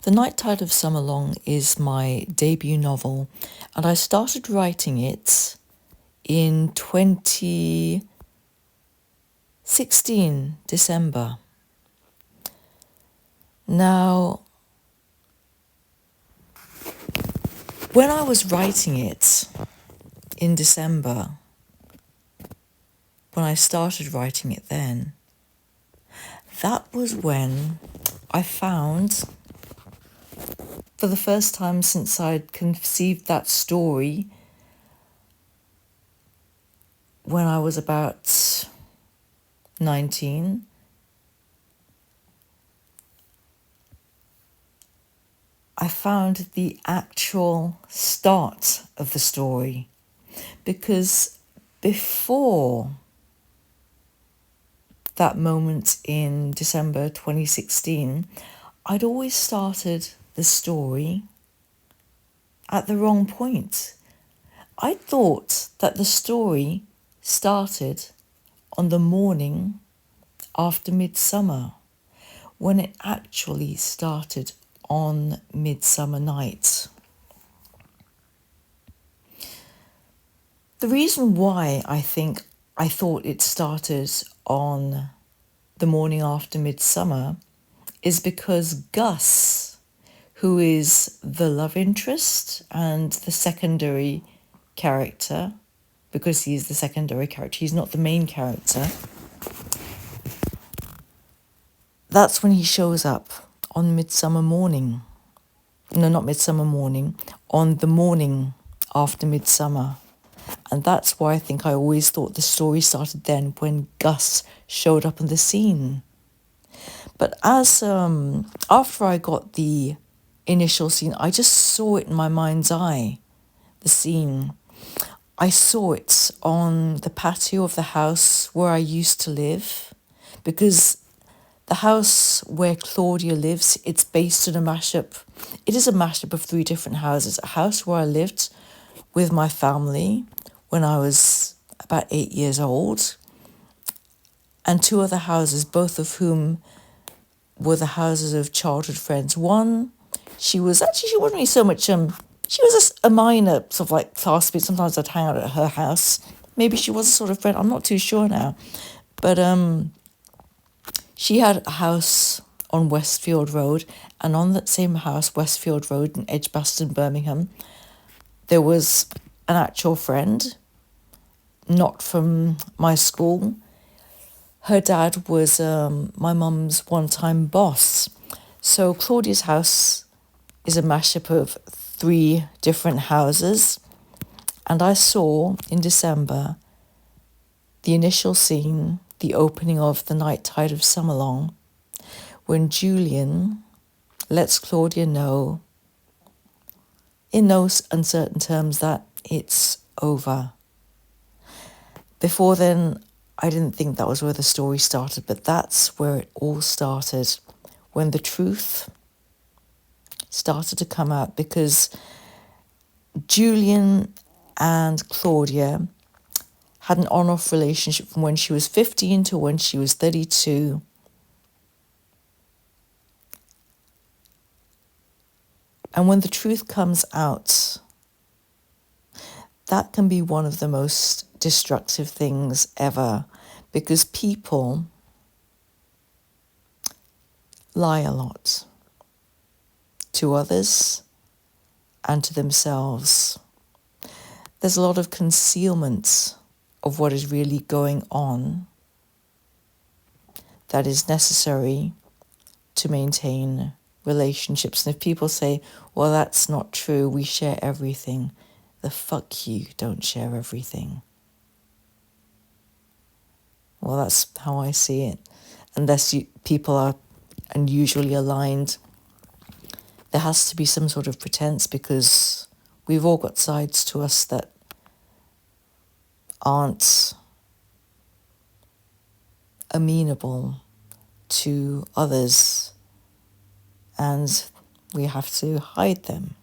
The Night Tide of Summerlong is my debut novel, and I started writing it in 2016, December. Now, when I was writing it in December, when I started writing it then, that was when I found, for the first time since I'd conceived that story, when I was about 19, I found the actual start of the story. Because before that moment in December 2016, I'd always started the story at the wrong point. I thought that the story started on the morning after Midsummer, when it actually started on Midsummer Night. The reason why I thought it started on the morning after Midsummer is because Gus, who is the love interest and the secondary character, because he's the secondary character, he's not the main character, that's when he shows up on Midsummer morning. No, not Midsummer morning, on the morning after Midsummer. And that's why I think I always thought the story started then, when Gus showed up on the scene. But as after I got the initial scene, I just saw it in my mind's eye, the scene. I saw it on the patio of the house where I used to live, because the house where Claudia lives, it's based on a mashup. It is a mashup of 3 different houses. A house where I lived with my family when I was about 8 years old, and 2 other houses, both of whom were the houses of childhood friends. One, she wasn't really so much, she was a minor sort of like classmate. Sometimes I'd hang out at her house. Maybe she was a sort of friend, I'm not too sure now. But she had a house on Westfield Road, and on that same house, Westfield Road in Edgbaston, Birmingham, there was an actual friend, not from my school. Her dad was my mum's one-time boss. So Claudia's house is a mashup of 3 different houses. And I saw in December the initial scene, the opening of The Night Tide of Summerlong, when Julian lets Claudia know, in no uncertain terms, that it's over. Before then, I didn't think that was where the story started, but that's where it all started, when the truth started to come out, because Julian and Claudia had an on-off relationship from when she was 15 to when she was 32. And when the truth comes out, that can be one of the most destructive things ever, because people lie a lot to others and to themselves. There's a lot of concealment of what is really going on that is necessary to maintain relationships. And if people say, well, that's not true, we share everything, the fuck you don't share everything. Well, that's how I see it. Unless people are unusually aligned, there has to be some sort of pretense, because we've all got sides to us that aren't amenable to others, and we have to hide them.